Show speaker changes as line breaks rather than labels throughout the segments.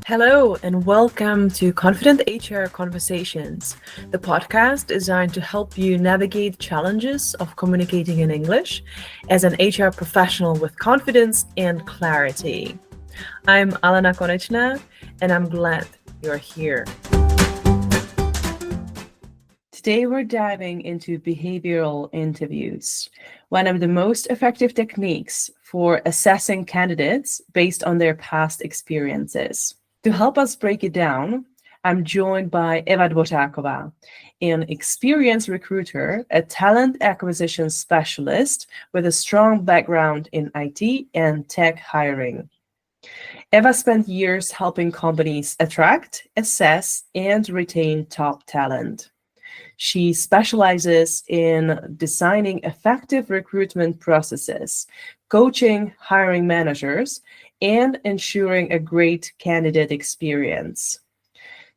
Hello, and welcome to Confident HR Conversations, the podcast designed to help you navigate challenges of communicating in English as an HR professional with confidence and clarity. I'm Alena Konečná, and I'm glad you're here. Today, we're diving into behavioral interviews, one of the most effective techniques for assessing candidates based on their past experiences. To help us break it down, I'm joined by Eva Dvořáková, an experienced recruiter, a talent acquisition specialist with a strong background in IT and tech hiring. Eva spent years helping companies attract, assess, and retain top talent. She specializes in designing effective recruitment processes, coaching hiring managers, and ensuring a great candidate experience.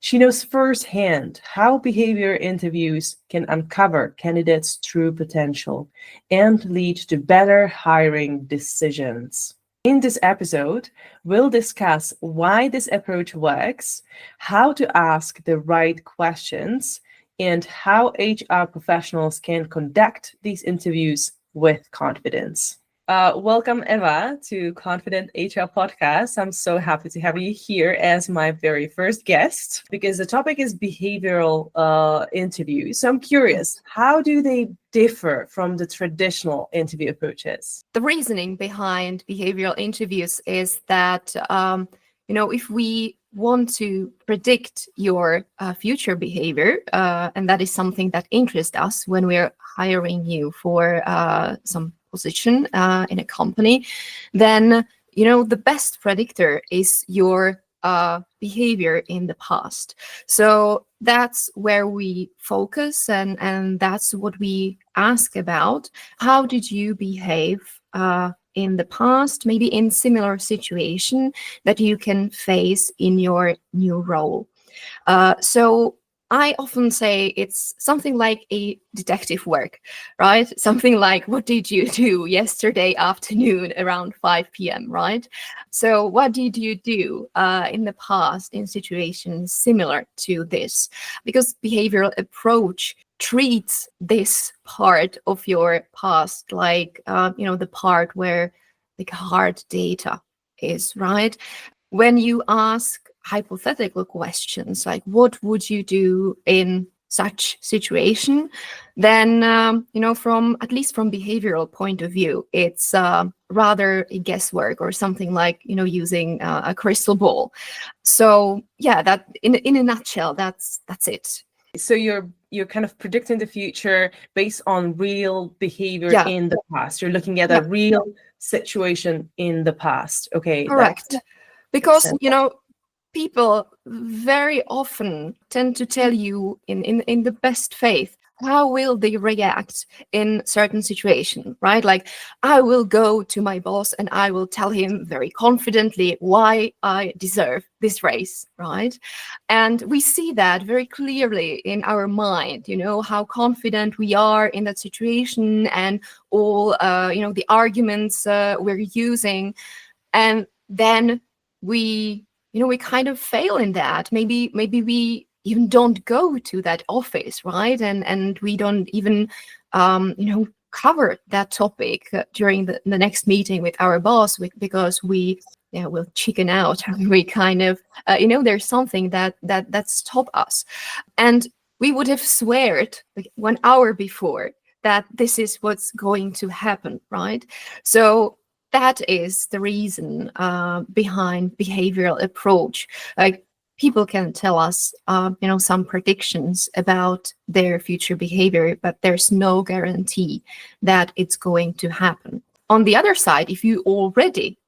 She knows firsthand how behavior interviews can uncover candidates' true potential and lead to better hiring decisions. In this episode, we'll discuss why this approach works, how to ask the right questions, and how HR professionals can conduct these interviews with confidence. Welcome, Eva, to Confident HR Podcast. I'm so happy to have you here as my very first guest because the topic is behavioral interviews. So I'm curious, how do they differ from the traditional interview approaches?
The reasoning behind behavioral interviews is that, if we want to predict your future behavior, and that is something that interests us when we're hiring you for some position in a company, then the best predictor is your behavior in the past. So that's where we focus, and that's what we ask about. How did you behave in the past, maybe in similar situation that you can face in your new role? So I often say it's something like a detective work, right? Something like, what did you do yesterday afternoon around 5 p.m., right? So what did you do in the past in situations similar to this? Because behavioral approach treats this part of your past like, the part where the hard data is, right? When you ask hypothetical questions like what would you do in such situation, then from at least from behavioral point of view, it's rather a guesswork or something like using a crystal ball. So yeah, that in a nutshell, that's it.
So you're kind of predicting the future based on real behavior in the past. You're looking at a real situation in the past. Okay,
correct. Because people very often tend to tell you in the best faith how will they react in certain situation, right? Like, I will go to my boss and I will tell him very confidently why I deserve this raise, right? And we see that very clearly in our mind, how confident we are in that situation and all, the arguments we're using. And then we kind of fail in that. Maybe we even don't go to that office, right? And we don't even, cover that topic during the next meeting with our boss because we will chicken out. We kind of, there's something that stop us. And we would have sweared like 1 hour before that this is what's going to happen, right? So that is the reason behind behavioral approach. Like, people can tell us, some predictions about their future behavior, but there's no guarantee that it's going to happen. On the other side, if you already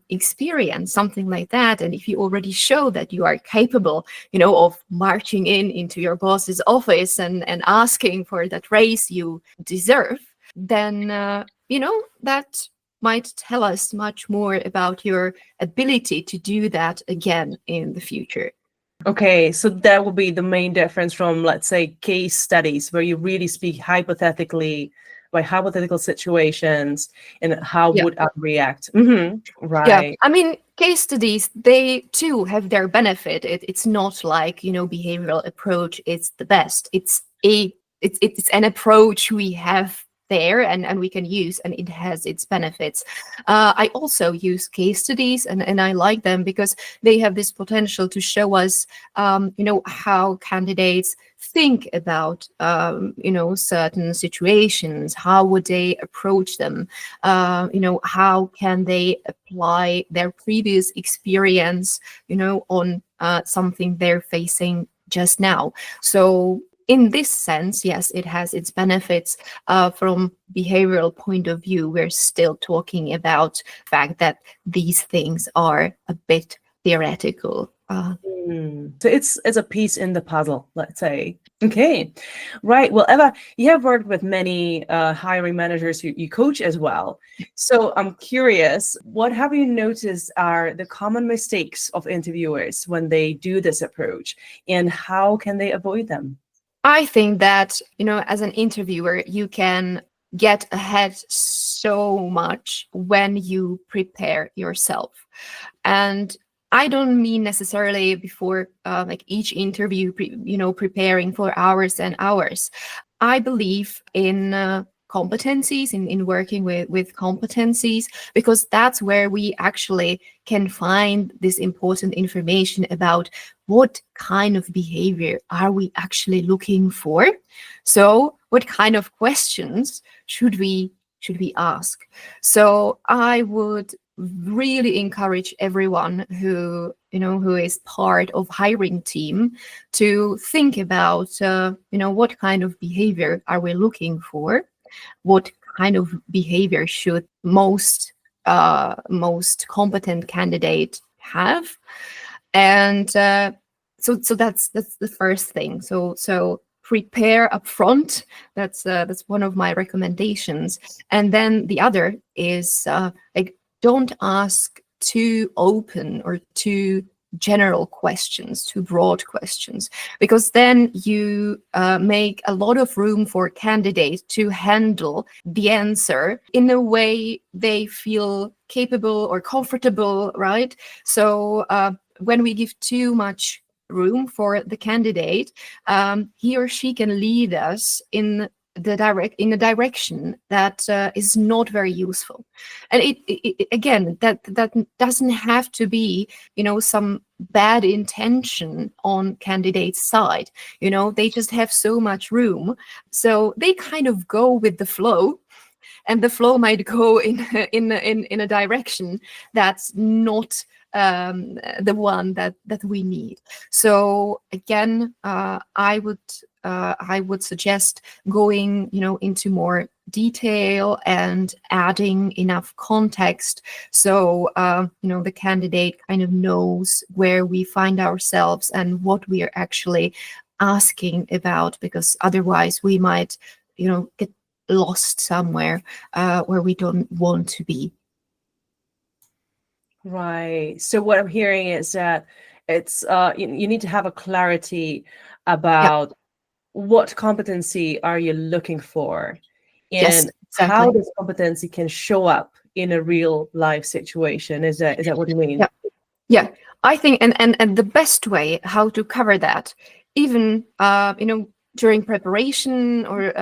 experience something like that, and if you already show that you are capable, of marching into your boss's office and asking for that raise you deserve, then, that might tell us much more about your ability to do that again in the future.
Okay, so that would be the main difference from, let's say, case studies where you really speak hypothetically by hypothetical situations and how
Yeah.
would I react. Right.
Yeah, I mean, case studies, they too have their benefit. It's not like, behavioral approach is the best. It's an approach we have there, and we can use, and it has its benefits. I also use case studies, and I like them because they have this potential to show us, how candidates think about, certain situations. How would they approach them? How can they apply their previous experience, on something they're facing just now. So in this sense, yes, it has its benefits. From behavioral point of view, we're still talking about the fact that these things are a bit theoretical.
So it's a piece in the puzzle, let's say. Okay, right. Well, Eva, you have worked with many hiring managers you coach as well. So I'm curious, what have you noticed are the common mistakes of interviewers when they do this approach, and how can they avoid them?
I think that, as an interviewer, you can get ahead so much when you prepare yourself. And I don't mean necessarily before like each interview, preparing for hours and hours. I believe in competencies, in working with competencies, because that's where we actually can find this important information about what kind of behavior are we actually looking for. So what kind of questions should we ask? So I would really encourage everyone who is part of hiring team to think about what kind of behavior are we looking for, what kind of behavior should most competent candidate have. And so that's the first thing. So prepare upfront. That's one of my recommendations. And then the other is like, don't ask too open or too general questions, too broad questions, because then you make a lot of room for candidates to handle the answer in a way they feel capable or comfortable, right? So when we give too much room for the candidate, he or she can lead us in a direction that is not very useful. And it again, that doesn't have to be some bad intention on candidate's side. They just have so much room, so they kind of go with the flow, and the flow might go in a direction that's not the one that we need. So again, I would suggest going into more detail and adding enough context, so the candidate kind of knows where we find ourselves and what we are actually asking about, because otherwise we might get lost somewhere where we don't want to be.
Right. So what I'm hearing is that it's you need to have a clarity about what competency are you looking for,
Yes,
and
exactly.
how this competency can show up in a real life situation. Is that what you mean?
Yeah. I think, and the best way how to cover that, even during preparation or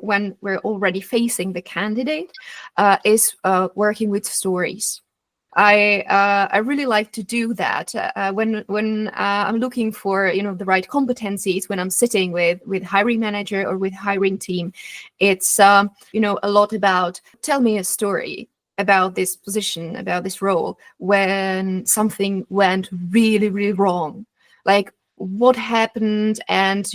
when we're already facing the candidate, is working with stories. I really like to do that when I'm looking for the right competencies, when I'm sitting with hiring manager or with hiring team. It's a lot about, tell me a story about this position, about this role, when something went really, really wrong. Like, what happened, and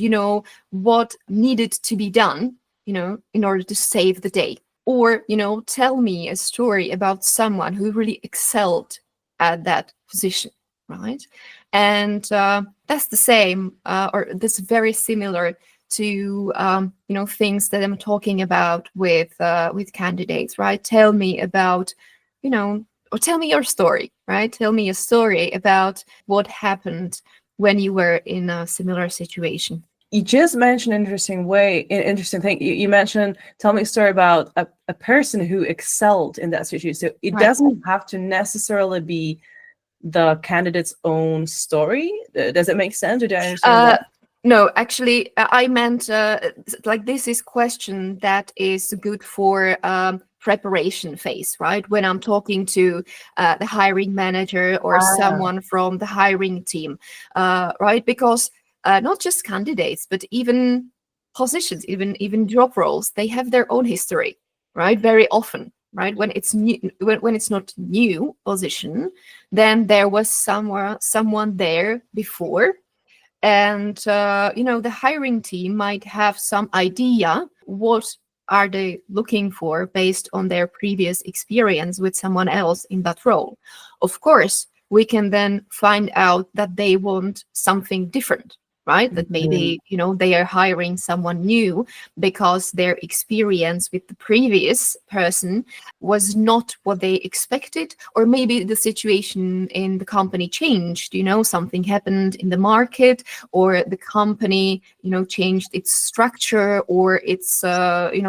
what needed to be done in order to save the day. Or tell me a story about someone who really excelled at that position, right? And that's the same, or that's very similar to things that I'm talking about with candidates, right? Tell me about or tell me your story, right? Tell me a story about what happened when you were in a similar situation.
You just mentioned an interesting thing. You mentioned, tell me a story about a person who excelled in that situation. So it doesn't have to necessarily be the candidate's own story. Does it make sense? Or do I understand that?
No, actually, I meant like this is question that is good for preparation phase, right? When I'm talking to the hiring manager or someone from the hiring team, right? Because not just candidates, but even positions, even job roles, they have their own history, right? Very often, right? When it's new, when it's not new position, then there was someone there before. And the hiring team might have some idea what are they looking for based on their previous experience with someone else in that role. Of course, we can then find out that they want something different, right? That maybe they are hiring someone new because their experience with the previous person was not what they expected, or maybe the situation in the company changed, something happened in the market, or the company changed its structure or its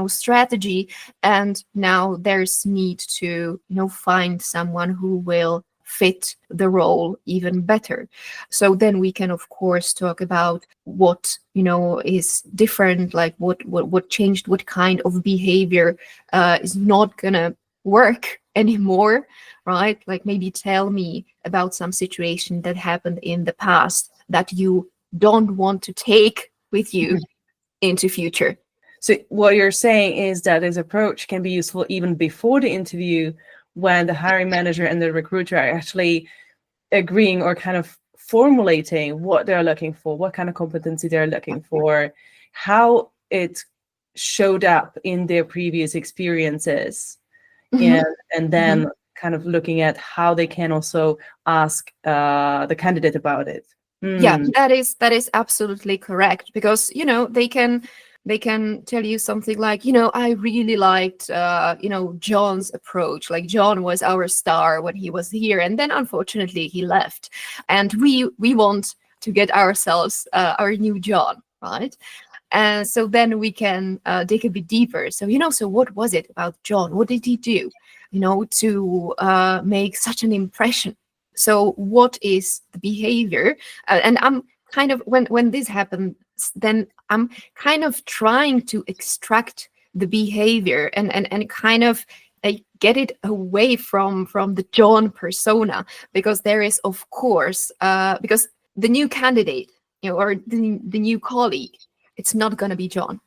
strategy, and now there's need to find someone who will fit the role even better. So then we can of course talk about what is different, like what changed, what kind of behavior is not gonna work anymore, right? Like maybe tell me about some situation that happened in the past that you don't want to take with you into future.
So what you're saying is that this approach can be useful even before the interview, when the hiring manager and the recruiter are actually agreeing or kind of formulating what they're looking for, what kind of competency they're looking for, how it showed up in their previous experiences, and then kind of looking at how they can also ask the candidate about it.
Yeah, that is absolutely correct, because they can tell you something like, I really liked John's approach. Like John was our star when he was here, and then unfortunately he left, and we want to get ourselves our new John, right? And so then we can dig a bit deeper. So so what was it about John? What did he do to make such an impression? So what is the behavior? And I'm kind of, when this happens, then I'm kind of trying to extract the behavior and kind of get it away from the John persona, because there is of course because the new candidate or the new colleague, it's not going to be John.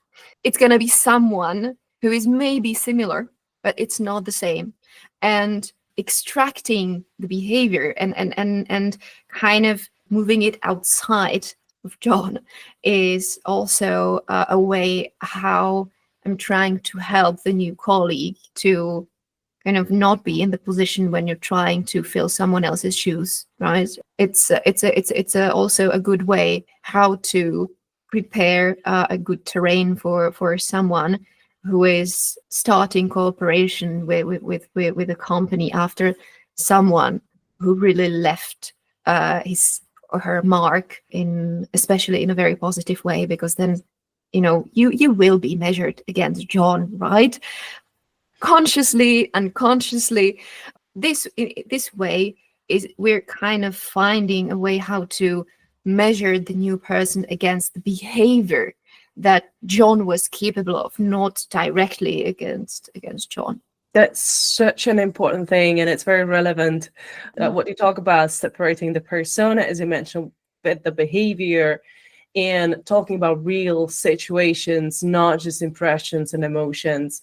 It's going to be someone who is maybe similar, but it's not the same. And extracting the behavior and kind of moving it outside of John is also a way how I'm trying to help the new colleague to kind of not be in the position when you're trying to fill someone else's shoes, right? It's also a good way how to prepare a good terrain for someone who is starting cooperation with a company after someone who really left his or her mark, especially in a very positive way, because then you will be measured against John, right? Consciously, unconsciously. This way is we're kind of finding a way how to measure the new person against the behavior that John was capable of, not directly against John.
That's such an important thing, and it's very relevant. What you talk about, separating the persona, as you mentioned, with the behavior, and talking about real situations, not just impressions and emotions,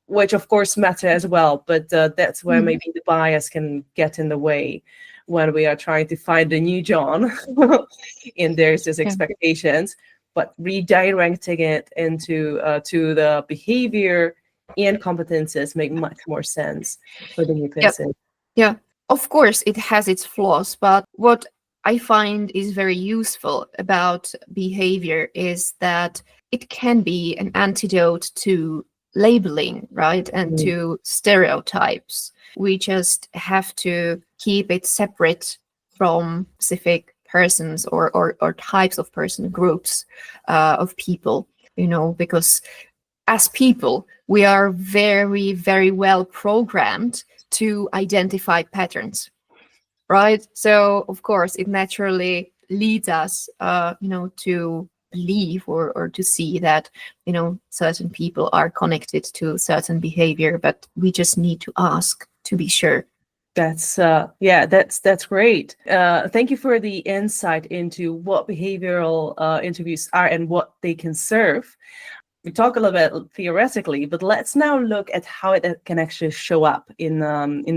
which of course matter as well. But that's where maybe the bias can get in the way when we are trying to find a new John and there's just expectations. But redirecting it into to the behavior and competences make much more sense for the new person.
Yeah, of course it has its flaws, but what I find is very useful about behavior is that it can be an antidote to labeling, right? And to stereotypes. We just have to keep it separate from specific persons or types of person groups of people, because as people, we are very, very well programmed to identify patterns, right? So, of course, it naturally leads us, to believe or to see that, certain people are connected to certain behavior, but we just need to ask to be sure.
That's great. Thank you for the insight into what behavioral interviews are and what they can serve. We talk a little bit theoretically, but let's now look at how it can actually show up in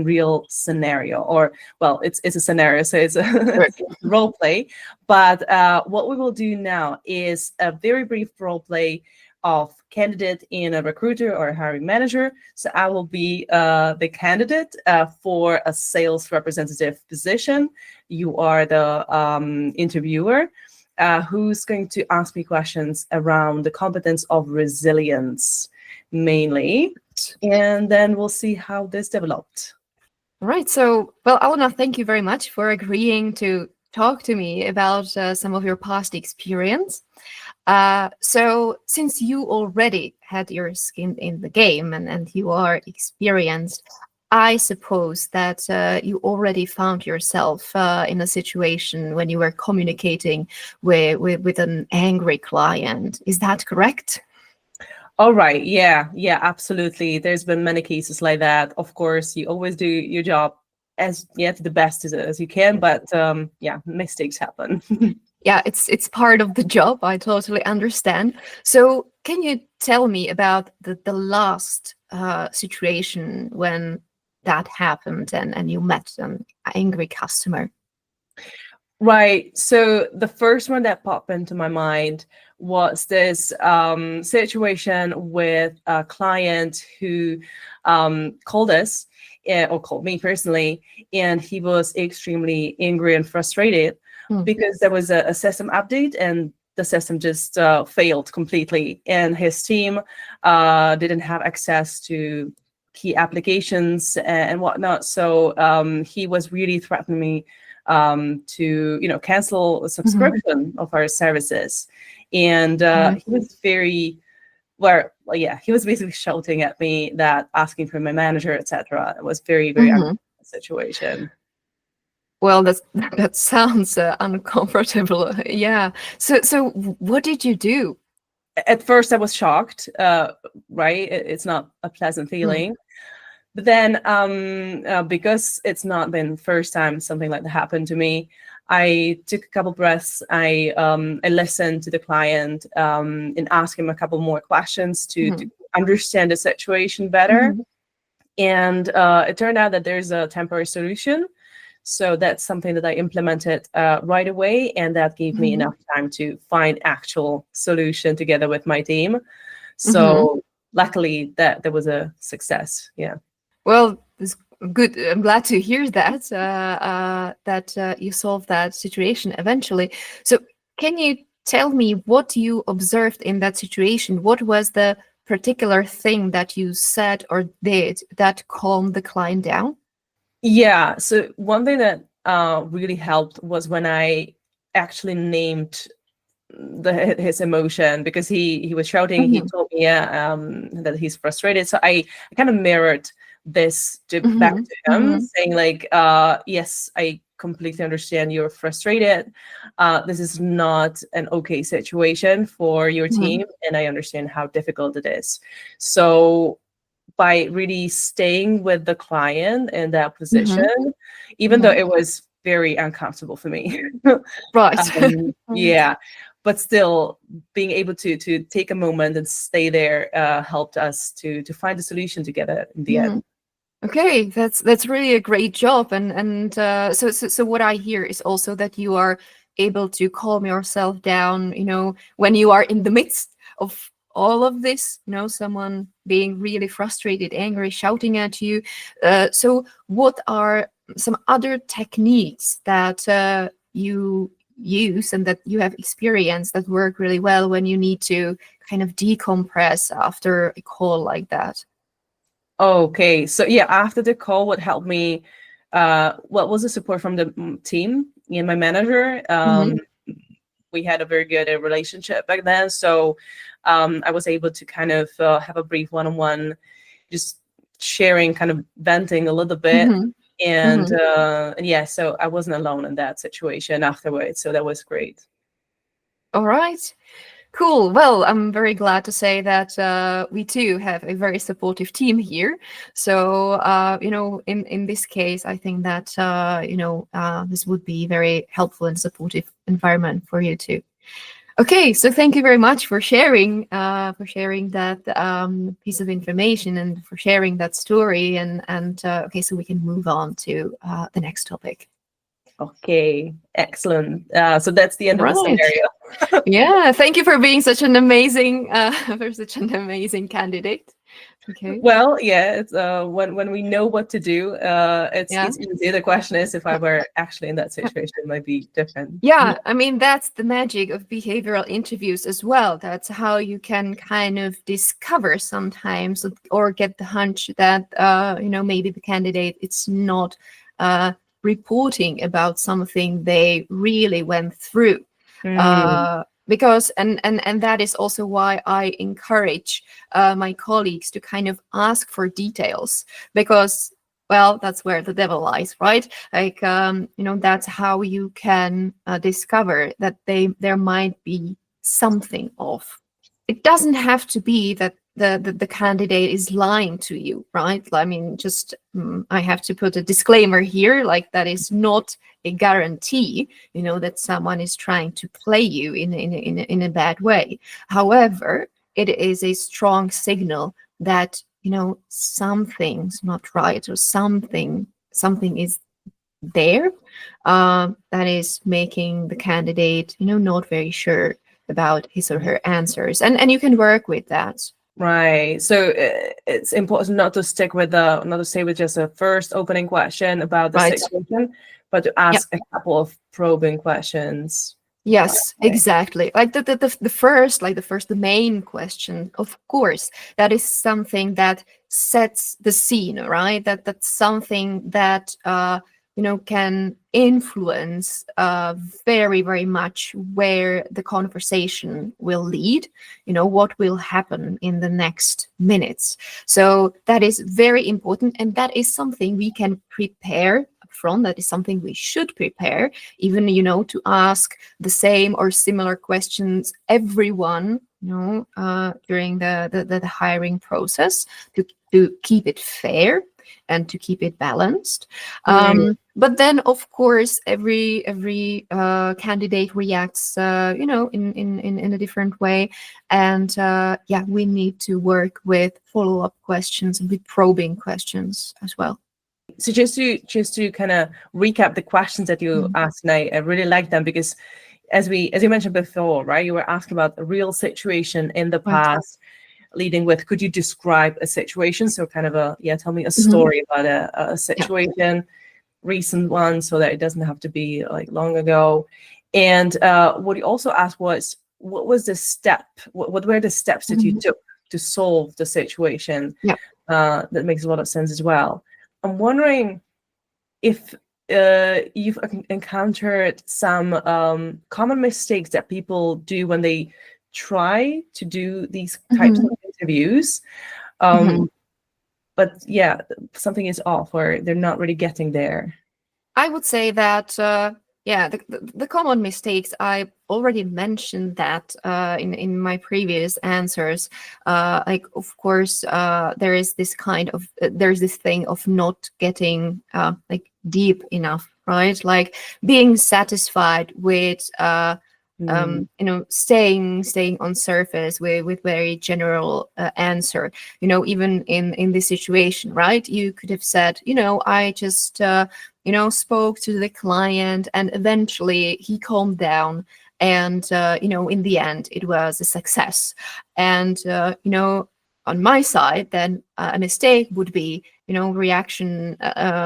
real scenario. Or, well, it's a scenario, so it's a role play. But what we will do now is a very brief role play of candidate in a recruiter or a hiring manager. So I will be the candidate for a sales representative position. You are the interviewer. Who's going to ask me questions around the competence of resilience, mainly. And then we'll see how this developed.
Right. So, well, Alana, thank you very much for agreeing to talk to me about some of your past experience. So, since you already had your skin in the game and you are experienced, I suppose that you already found yourself in a situation when you were communicating with an angry client. Is that correct?
All right. Yeah, absolutely. There's been many cases like that. Of course, you always do your job as the best as you can, but mistakes happen.
Yeah, it's part of the job. I totally understand. So, can you tell me about the last situation when that happened and you met an angry customer?
Right. So the first one that popped into my mind was this situation with a client who called us, or called me personally, and he was extremely angry and frustrated because there was a system update and the system just failed completely, and his team didn't have access to key applications and whatnot. So he was really threatening me to cancel a subscription of our services, and he was very he was basically shouting at me, that asking for my manager, etc. It was very uncomfortable situation.
Well, that sounds uncomfortable. Yeah. So what did you do?
At first I was shocked, right? It's not a pleasant feeling. But then, because it's not been the first time something like that happened to me, I took a couple breaths. I listened to the client and asked him a couple more questions to understand the situation better. And it turned out that there's a temporary solution. So that's something that I implemented right away, and that gave me enough time to find actual solution together with my team. So luckily that there was a success. Yeah.
Well, it's good. I'm glad to hear that you solved that situation eventually. So, can you tell me what you observed in that situation? What was the particular thing that you said or did that calmed the client down?
Yeah. So one thing that really helped was when I actually named his emotion, because he was shouting. He told me that he's frustrated. So I kind of mirrored this back to him, saying like, yes, I completely understand you're frustrated. This is not an okay situation for your team, and I understand how difficult it is. So by really staying with the client in that position, even though it was very uncomfortable for me,
right?
Yeah, but still being able to take a moment and stay there helped us to find a solution together in the end.
Okay, that's really a great job, and so what I hear is also that you are able to calm yourself down, when you are in the midst of all of this, someone being really frustrated, angry, shouting at you. So what are some other techniques that you use and that you have experienced that work really well when you need to kind of decompress after a call like that?
Okay, so yeah, after the call, what helped me, what was the support from the team, me and my manager. We had a very good relationship back then, so I was able to kind of have a brief one-on-one, just sharing, kind of venting a little bit. And yeah, so I wasn't alone in that situation afterwards, so that was great.
All right. Cool. Well, I'm very glad to say that we too have a very supportive team here. So, in this case, I think that, this would be very helpful and supportive environment for you too. Okay, so thank you very much for sharing that piece of information and for sharing that story. And okay, so we can move on to the next topic.
Okay, excellent. So that's the end of the scenario.
Yeah, thank you for being such an amazing candidate. Okay.
Well, yeah, it's when we know what to do, it's easy. The question is, if I were actually in that situation, it might be different.
Yeah, I mean, that's the magic of behavioral interviews as well. That's how you can kind of discover sometimes, or get the hunch that maybe the candidate it's not reporting about something they really went through. Because and that is also why I encourage my colleagues to kind of ask for details, because, well, that's where the devil lies, right? Like, that's how you can discover that there might be something off. It doesn't have to be that the candidate is lying to you, right? I mean, just I have to put a disclaimer here, like that is not a guarantee, that someone is trying to play you in a bad way. However, it is a strong signal that something's not right, or something is there that is making the candidate not very sure about his or her answers, and you can work with that.
Right. So it's important not to stick with not to stay with just a first opening question about the situation, but to ask a couple of probing questions.
Yes, exactly. Like the main question, of course, that is something that sets the scene, right? That's something that can influence very, very much where the conversation will lead, what will happen in the next minutes. So that is very important, and that is something we can prepare from. That is something we should prepare, even to ask the same or similar questions everyone during the hiring process, to keep it fair and to keep it balanced. But then, of course, every candidate reacts in a different way, and we need to work with follow-up questions and with probing questions as well.
So just to kind of recap the questions that you asked, and I really like them, because as you mentioned before, right, you were asking about a real situation in the past, leading with, could you describe a situation? So kind of tell me a story about a situation, recent one, so that it doesn't have to be like long ago. And what you also asked was, what was the step? What were the steps that you took to solve the situation? That makes a lot of sense as well. I'm wondering if you've encountered some common mistakes that people do when they try to do these types of interviews, but something is off, or they're not really getting there.
I would say that the common mistakes, I already mentioned that in my previous answers. Like, of course, there is this there's this thing of not getting like deep enough, right? Like being satisfied with staying on surface with very general answer. Even in this situation, right? You could have said, I just spoke to the client, and eventually he calmed down, and in the end it was a success. And on my side, then a mistake would be reaction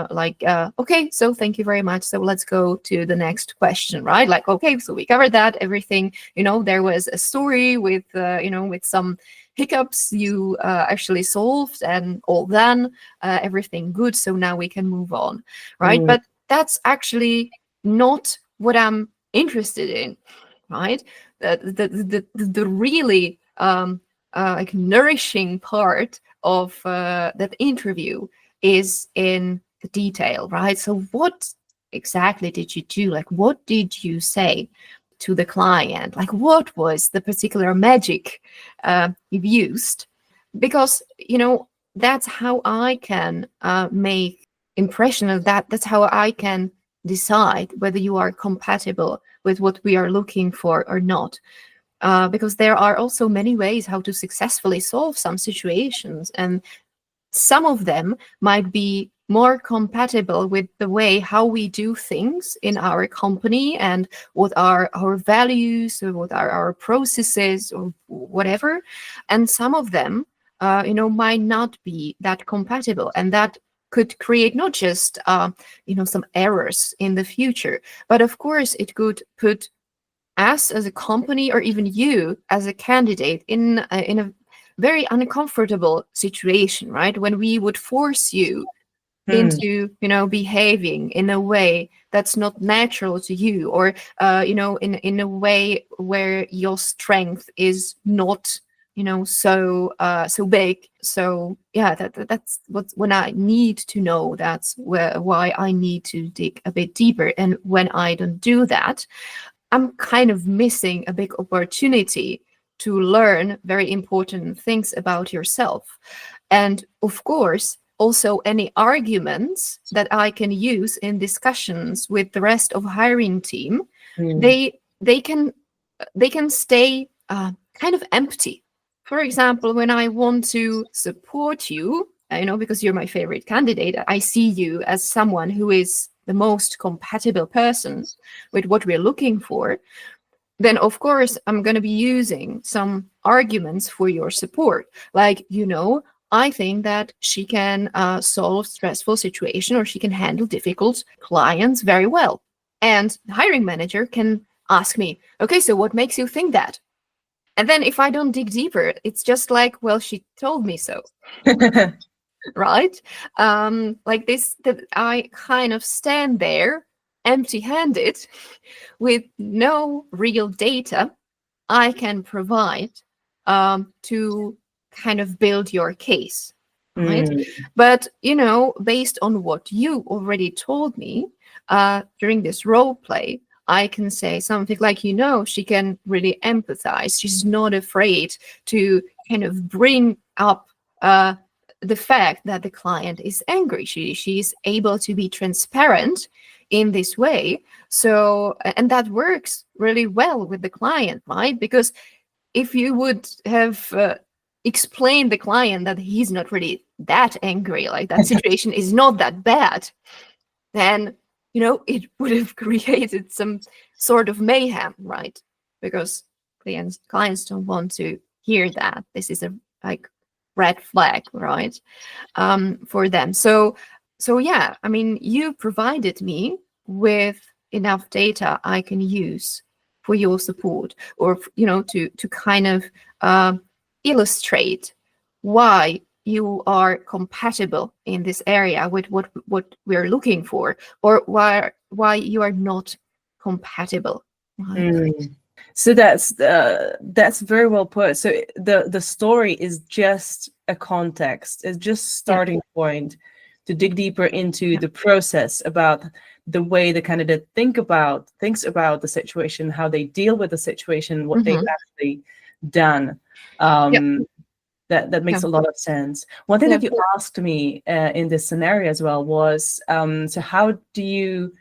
like, okay, so thank you very much, so let's go to the next question, right? Like, okay, so we covered that, everything, there was a story with with some hiccups you actually solved, and all done, everything good, so now we can move on, right? But that's actually not what I'm interested in, right? The really like nourishing part of that interview is in the detail, right? So what exactly did you do? Like, what did you say to the client? Like, what was the particular magic you've used? Because, that's how I can make impression of that. That's how I can decide whether you are compatible with what we are looking for or not. Because there are also many ways how to successfully solve some situations, and some of them might be more compatible with the way how we do things in our company and what are our values or what are our processes or whatever. And some of them, might not be that compatible, and that could create not just, some errors in the future, but of course it could put us as a company or even you as a candidate in a very uncomfortable situation, right? When we would force you into, behaving in a way that's not natural to you, or in a way where your strength is not, so big. So yeah, that's what, when I need to know, that's why I need to dig a bit deeper. And when I don't do that, I'm kind of missing a big opportunity to learn very important things about yourself. And of course, also any arguments that I can use in discussions with the rest of hiring team, they can stay kind of empty. For example, when I want to support you, because you're my favorite candidate, I see you as someone who is the most compatible person with what we're looking for, then of course I'm going to be using some arguments for your support. Like, I think that she can solve stressful situation, or she can handle difficult clients very well. And the hiring manager can ask me, okay, so what makes you think that? And then if I don't dig deeper, it's just like, well, she told me so. Right? Like this, that I kind of stand there empty-handed with no real data I can provide to kind of build your case, right? But, based on what you already told me during this role play, I can say something like, she can really empathize. She's not afraid to kind of bring up the fact that the client is angry. She's able to be transparent in this way. So, and that works really well with the client, right? Because if you would have explained the client that he's not really that angry, like that situation is not that bad, then, it would have created some sort of mayhem, right? Because clients don't want to hear that. This is a red flag, right? For them. So yeah, I mean, you provided me with enough data I can use for your support, or to kind of illustrate why you are compatible in this area with what we're looking for, or why you are not compatible. Right?
So that's very well put. So the story is just a context. It's just starting point to dig deeper into the process, about the way the candidate thinks about the situation, how they deal with the situation, what they've actually done. That makes a lot of sense. One thing that you asked me in this scenario as well was, so how do you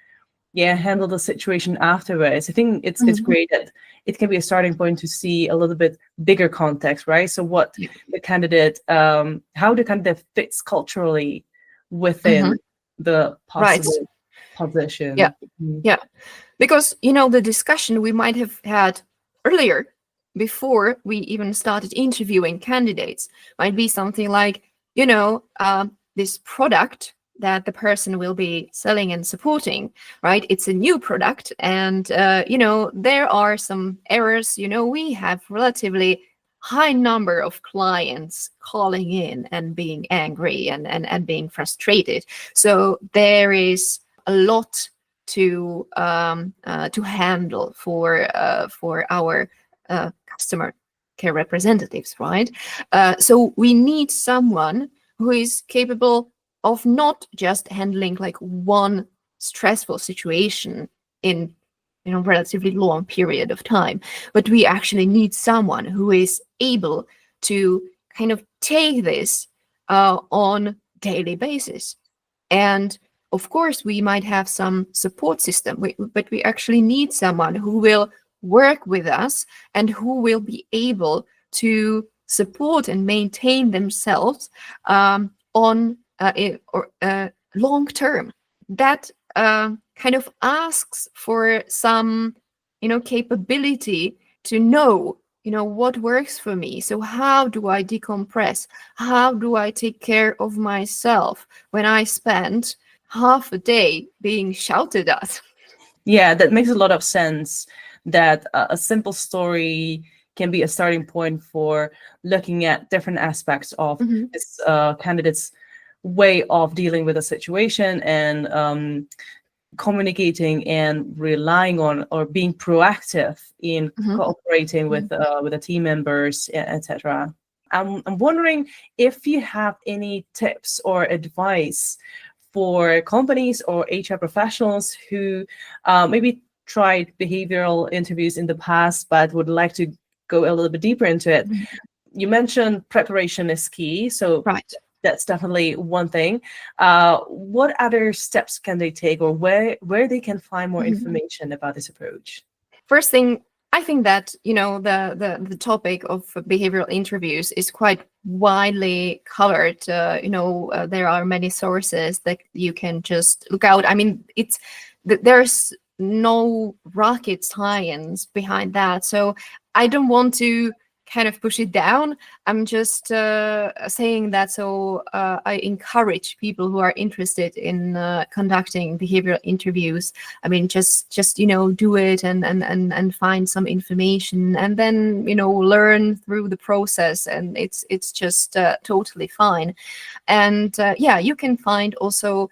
handle the situation afterwards? I think it's great that it can be a starting point to see a little bit bigger context, right? So what the candidate, how the candidate fits culturally within the possible position.
Yeah. Because, the discussion we might have had earlier, before we even started interviewing candidates, might be something like, this product that the person will be selling and supporting, right? It's a new product, and there are some errors. We have relatively high number of clients calling in and being angry and being frustrated. So there is a lot to handle for our customer care representatives, right? So we need someone who is capable of not just handling like one stressful situation in relatively long period of time, but we actually need someone who is able to kind of take this on daily basis. And of course, we might have some support system, but we actually need someone who will work with us and who will be able to support and maintain themselves on long term. That kind of asks for some, capability to know, what works for me. So how do I decompress? How do I take care of myself when I spend half a day being shouted at?
Yeah, that makes a lot of sense, that a simple story can be a starting point for looking at different aspects of this candidate's way of dealing with a situation, and communicating and relying on or being proactive in cooperating with the team members, etc. I'm wondering if you have any tips or advice for companies or HR professionals who maybe tried behavioral interviews in the past but would like to go a little bit deeper into it. You mentioned preparation is key, so
Right.
that's definitely one thing. What other steps can they take, or where they can find more information about this approach?
First thing, I think that the topic of behavioral interviews is quite widely covered. There are many sources that you can just look out. I mean, there's no rocket science behind that, so I don't want to kind of push it down. I'm just saying that so I encourage people who are interested in conducting behavioral interviews. I mean, just do it and find some information, and then learn through the process, and it's just totally fine. And you can find also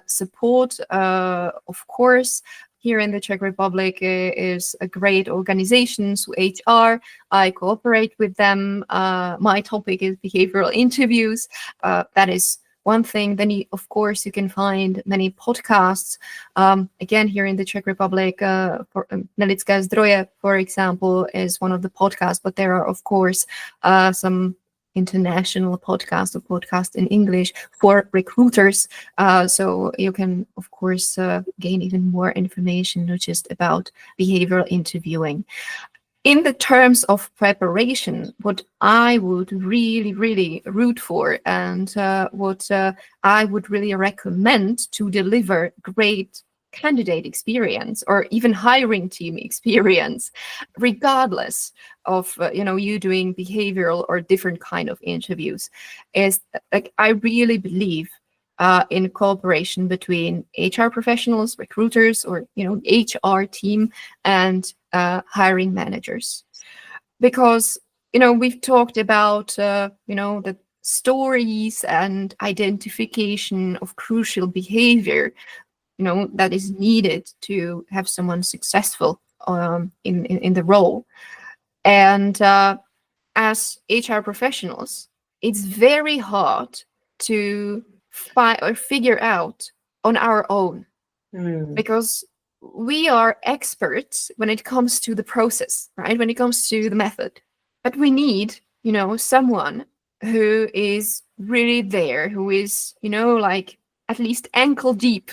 support, of course. Here in the Czech Republic is a great organization, so HR. I cooperate with them. My topic is behavioral interviews. That is one thing. Then, of course, you can find many podcasts. Again, here in the Czech Republic, Nelidské zdroje, for example, is one of the podcasts. But there are, of course, some international podcast or podcast in English for recruiters. So you can, of course, gain even more information, not just about behavioral interviewing. In the terms of preparation, what I would really, really root for, and what I would really recommend to deliver great candidate experience or even hiring team experience, regardless of you doing behavioral or different kind of interviews, is like I really believe in cooperation between HR professionals, recruiters, or HR team and hiring managers, because we've talked about the stories and identification of crucial behavior that is needed to have someone successful in the role. And as HR professionals, it's very hard to figure out on our own, because we are experts when it comes to the process, right? When it comes to the method. But we need, someone who is really there, who is, like at least ankle deep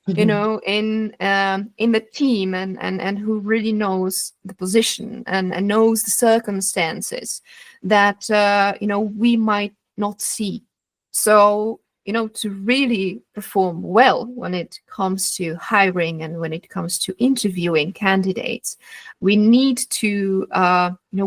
in the team, and who really knows the position and knows the circumstances that we might not see. So to really perform well when it comes to hiring and when it comes to interviewing candidates, we need to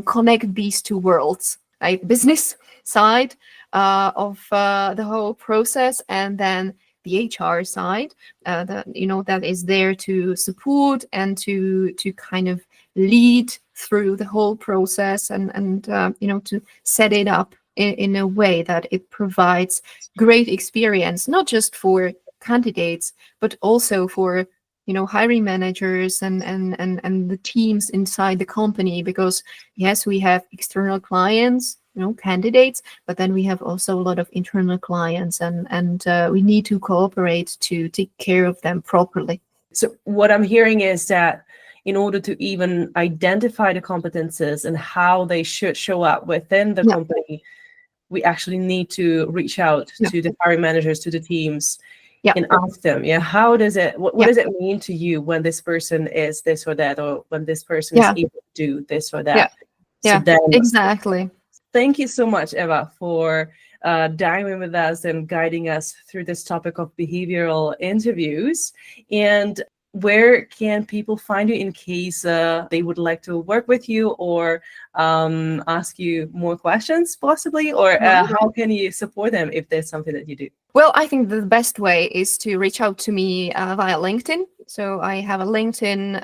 connect these two worlds, like business side of the whole process, and then the HR side that is there to support and to kind of lead through the whole process, and to set it up in a way that it provides great experience, not just for candidates, but also for hiring managers and the teams inside the company, because yes, we have external clients, candidates, but then we have also a lot of internal clients, and we need to cooperate to take care of them properly.
So what I'm hearing is that in order to even identify the competences and how they should show up within the company, we actually need to reach out to the hiring managers, to the teams, and ask them, how does it, what does it mean to you when this person is this or that, or when this person is able to do this or that?
Exactly.
Thank you so much, Eva, for diving with us and guiding us through this topic of behavioral interviews. And where can people find you in case they would like to work with you or ask you more questions, possibly? Or how can you support them if there's something that you do?
Well, I think the best way is to reach out to me via LinkedIn. So I have a LinkedIn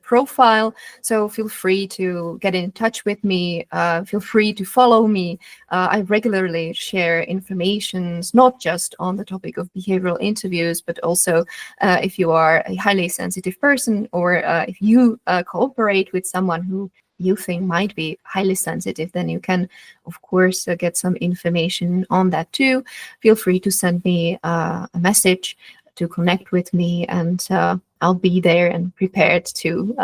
profile. So feel free to get in touch with me. Feel free to follow me. I regularly share information, not just on the topic of behavioral interviews, but also if you are a highly sensitive person, or if you cooperate with someone who you think might be highly sensitive, then you can, of course, get some information on that too. Feel free to send me a message to connect with me, and I'll be there and prepared to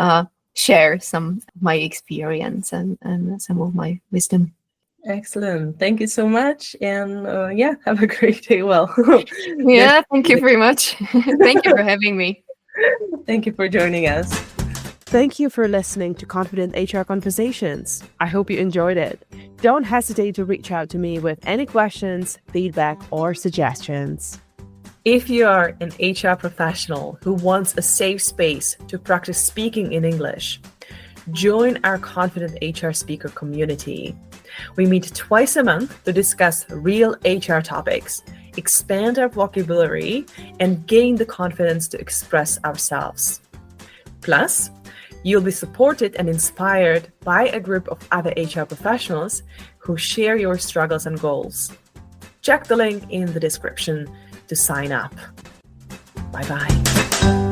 share some of my experience and some of my wisdom.
Excellent. Thank you so much. And have a great day. Well,
thank you very much. Thank you for having me.
Thank you for joining us.
Thank you for listening to Confident HR Conversations. I hope you enjoyed it. Don't hesitate to reach out to me with any questions, feedback, or suggestions.
If you are an HR professional who wants a safe space to practice speaking in English, join our Confident HR Speaker community. We meet twice a month to discuss real HR topics, expand our vocabulary, and gain the confidence to express ourselves. Plus, you'll be supported and inspired by a group of other HR professionals who share your struggles and goals. Check the link in the description to sign up. Bye-bye.